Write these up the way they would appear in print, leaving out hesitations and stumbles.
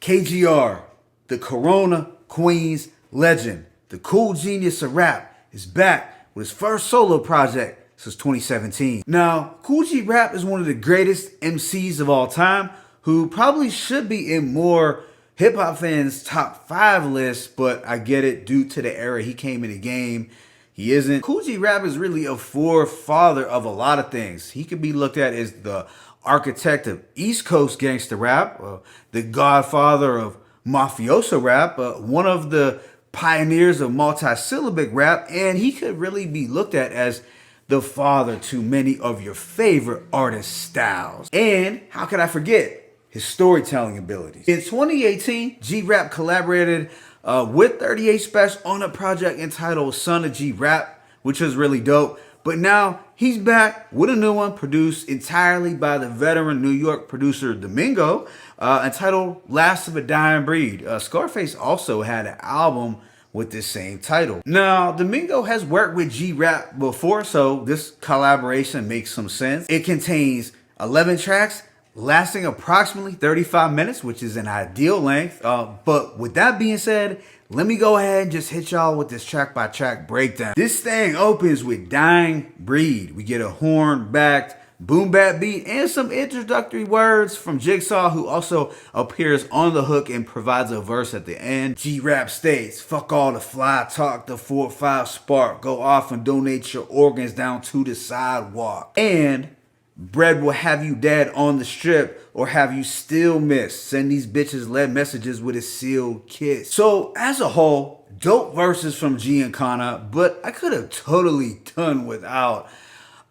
KGR, the Corona Queens legend, the cool genius of rap, is back with his first solo project since 2017. Now, Kool G Rap is one of the greatest MCs of all time who probably should be in more hip-hop fans' top 5 lists, but I get it due to the era he came in the game. He isn't. Kool G Rap is really a forefather of a lot of things. He could be looked at as the architect of East Coast gangster rap, the godfather of mafioso rap, one of the pioneers of multi-syllabic rap, and he could really be looked at as the father to many of your favorite artist styles. And how could I forget his storytelling abilities? In 2018, G Rap collaborated with 38 Special on a project entitled Son of G Rap, which was really dope. But now he's back with a new one produced entirely by the veteran New York producer Domingo, entitled Last of a Dying Breed. Scarface also had an album with this same title. Now, Domingo has worked with G Rap before, so this collaboration makes some sense. It contains 11 tracks lasting approximately 35 minutes, which is an ideal length. But with that being said, let me go ahead and just hit y'all with this track-by-track breakdown. This thing opens with Dying Breed. We get a horn-backed boom-bap beat and some introductory words from Jigsaw, who also appears on the hook and provides a verse at the end. G-Rap states, "Fuck all the fly talk, the 4-5 spark. Go off and donate your organs down to the sidewalk. And bread will have you dead on the strip, or have you still missed. Send these bitches lead messages with a sealed kiss." So as a whole, dope verses from G and Kana, but I could have totally done without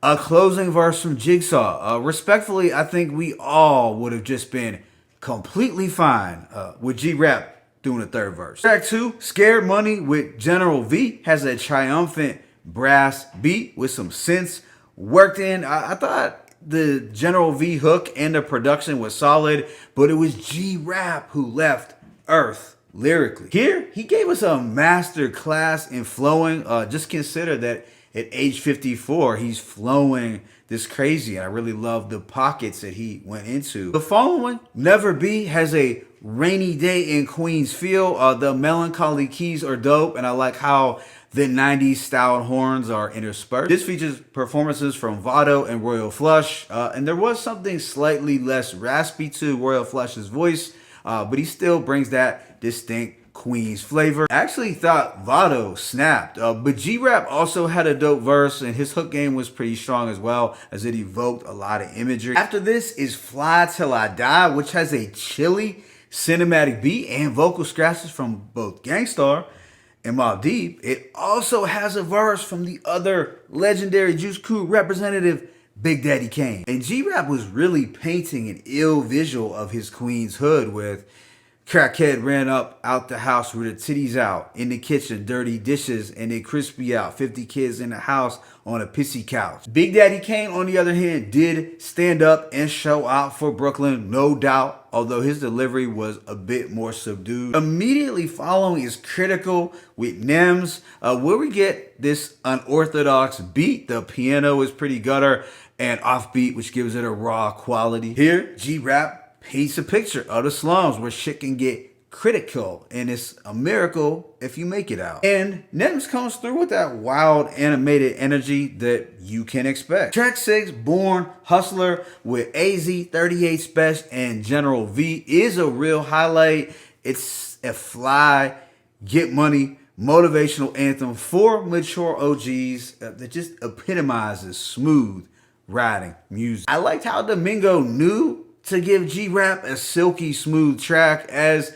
a closing verse from Jigsaw. Respectfully, I think we all would have just been completely fine with G Rap doing a third verse. Track 2, Scared Money with General V, has a triumphant brass beat with some synths worked in. I thought the General V hook and the production was solid, but it was G Rap who left Earth lyrically. Here, he gave us a master class in flowing. Just consider that at age 54, he's flowing this crazy, and I really love the pockets that he went into. The following, Never Be, has a rainy day in Queens feel. The melancholy keys are dope, and I like how the 90s styled horns are interspersed. This features performances from Vado and Royal Flush, and there was something slightly less raspy to Royal Flush's voice, but he still brings that distinct Queens flavor. I actually thought Vado snapped, but G Rap also had a dope verse, and his hook game was pretty strong as well, as it evoked a lot of imagery. After this is Fly Till I Die, which has a chilly cinematic beat and vocal scratches from both Gangstar and Mobb Deep. It also has a verse from the other legendary Juice Crew representative, Big Daddy Kane. And G Rap was really painting an ill visual of his Queens hood with crackhead ran up out the house with her titties out, in the kitchen, dirty dishes, and they crispy out, 50 kids in the house on a pissy couch. Big Daddy Kane, on the other hand, did stand up and show out for Brooklyn, no doubt, although his delivery was a bit more subdued. Immediately following is Critical with Nems, where we get this unorthodox beat. The piano is pretty gutter and offbeat, which gives it a raw quality. Here, G Rap paints a picture of the slums where shit can get critical, and it's a miracle if you make it out. And Nems comes through with that wild animated energy that you can expect. Track 6, Born Hustler with AZ, 38 Special, and General V is a real highlight. It's a fly, get money, motivational anthem for mature OGs that just epitomizes smooth riding music. I liked how Domingo knew to give G Rap a silky smooth track, as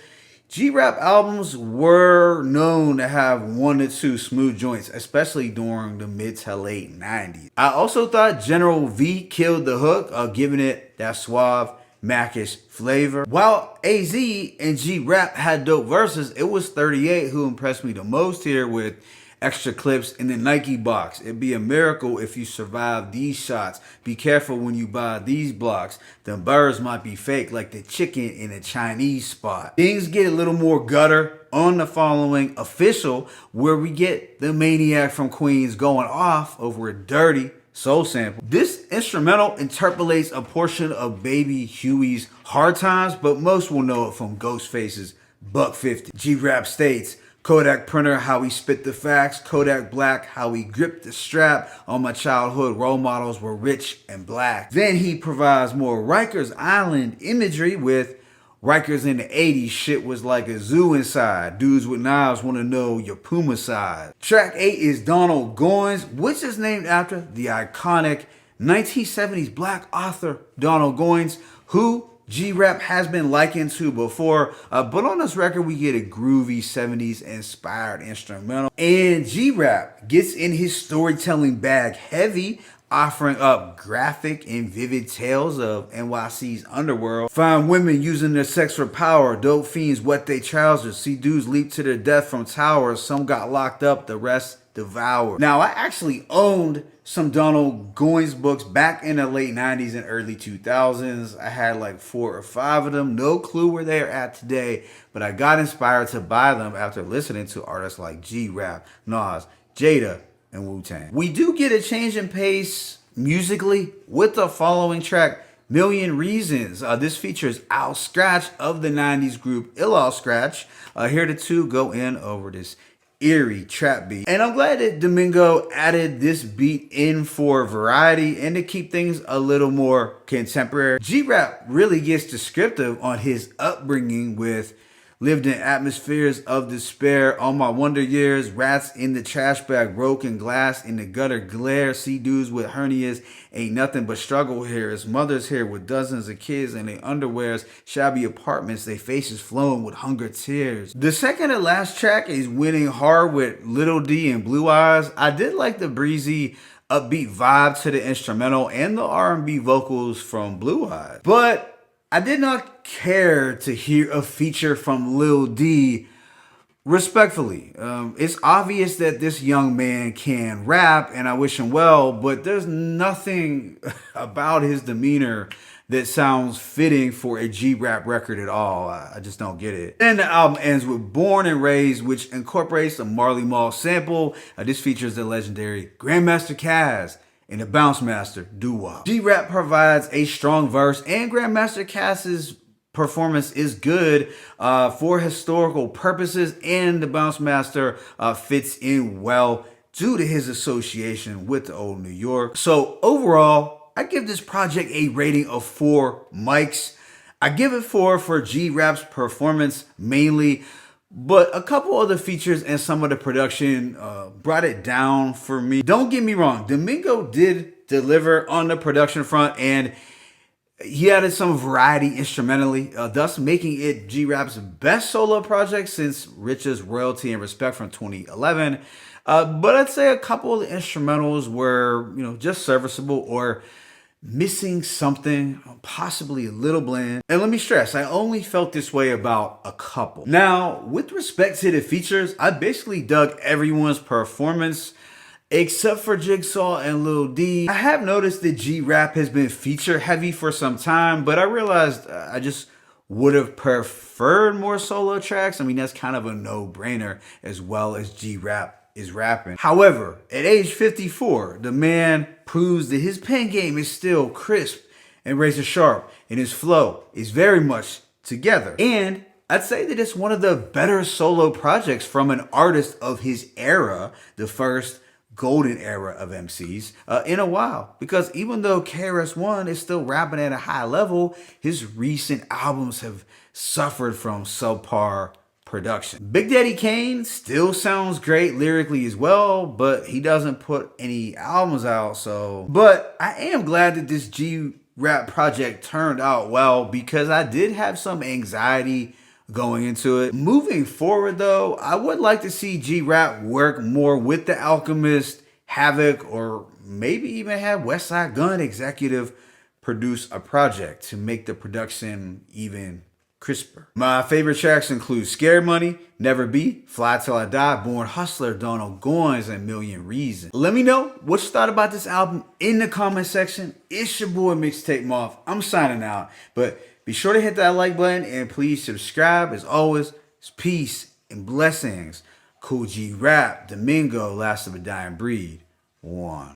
G Rap albums were known to have 1 to 2 smooth joints, especially during the mid to late 90s. I also thought General V killed the hook, giving it that suave, Macish flavor. While AZ and G Rap had dope verses, it was 38 who impressed me the most here with extra clips in the Nike box. It'd be a miracle if you survive these shots. Be careful when you buy these blocks. The birds might be fake like the chicken in a Chinese spot. Things get a little more gutter on the following Official, where we get the maniac from Queens going off over a dirty soul sample. This instrumental interpolates a portion of Baby Huey's Hard Times, but most will know it from Ghostface's Buck 50. G Rap states, Kodak printer, how he spit the facts. Kodak Black, how he gripped the strap. All my childhood role models were rich and black. Then he provides more Rikers Island imagery with Rikers in the 80s, shit was like a zoo inside. Dudes with knives want to know your Puma size. Track 8 is Donald Goines, which is named after the iconic 1970s black author Donald Goines, who G Rap has been likened to before, but on this record we get a groovy 70s inspired instrumental. And G Rap gets in his storytelling bag heavy, offering up graphic and vivid tales of NYC's underworld. Find women using their sex for power. Dope fiends wet their trousers. See dudes leap to their death from towers. Some got locked up, the rest devoured. Now, I actually owned some Donald Goines books back in the late 90s and early 2000s. I had like 4 or 5 of them. No clue where they are at today, but I got inspired to buy them after listening to artists like G Rap, Nas, Jada, and Wu-Tang. We do get a change in pace musically with the following track, Million Reasons. This features Al Scratch of the 90s group Ill Al Scratch. Here the two go in over this eerie trap beat. And I'm glad that Domingo added this beat in for variety and to keep things a little more contemporary. G-Rap really gets descriptive on his upbringing with lived in atmospheres of despair all my wonder years, rats in the trash bag, broken glass in the gutter glare, see dudes with hernias, ain't nothing but struggle here. His mother's here with dozens of kids in their underwears, shabby apartments, they faces flowing with hunger tears. The second and last track is Winning Hard with Lil D and Blue Eyes. I did like the breezy, upbeat vibe to the instrumental and the R&B vocals from Blue Eyes, but I did not care to hear a feature from Lil D. Respectfully, it's obvious that this young man can rap and I wish him well, but there's nothing about his demeanor that sounds fitting for a G-Rap record at all. I just don't get it. Then the album ends with Born and Raised, which incorporates a Marley Marl sample. This features the legendary Grandmaster Caz and the Bounce Master doo-wop. G-Rap provides a strong verse and Grandmaster Caz's performance is good for historical purposes, and the Bounce Master fits in well due to his association with the old New York. So overall, I give this project a rating of 4 mics. I give it 4 for G-Rap's performance mainly, but a couple other features and some of the production brought it down for me. Don't get me wrong, Domingo did deliver on the production front and he added some variety instrumentally, thus making it G-Rap's best solo project since Rich's Royalty and Respect from 2011. But I'd say a couple of the instrumentals were, just serviceable or missing something, possibly a little bland. And let me stress, I only felt this way about a couple. Now, with respect to the features, I basically dug everyone's performance except for Jigsaw and Lil D. I have noticed that G-Rap has been feature heavy for some time, but I realized I just would have preferred more solo tracks. I mean, that's kind of a no-brainer as well as G-Rap is rapping. However, at age 54, the man proves that his pen game is still crisp and razor sharp, and his flow is very much together. And I'd say that it's one of the better solo projects from an artist of his era, the first golden era of MCs in a while. Because even though KRS-One is still rapping at a high level, his recent albums have suffered from subpar production. Big Daddy Kane still sounds great lyrically as well, but he doesn't put any albums out, so. But I am glad that this G-Rap project turned out well because I did have some anxiety going into it. Moving forward though, I would like to see G-Rap work more with The Alchemist, Havoc, or maybe even have Westside Gunn executive produce a project to make the production even crisper. My favorite tracks include Scared Money, Never Be, Fly Till I Die, Born Hustler, Donald Goines, and Million Reasons. Let me know what you thought about this album in the comment section. It's your boy Mixtape Moth. I'm signing out, but be sure to hit that like button and please subscribe. As always, it's peace and blessings. Kool G Rap, Domingo, Last of a Dying Breed, 1.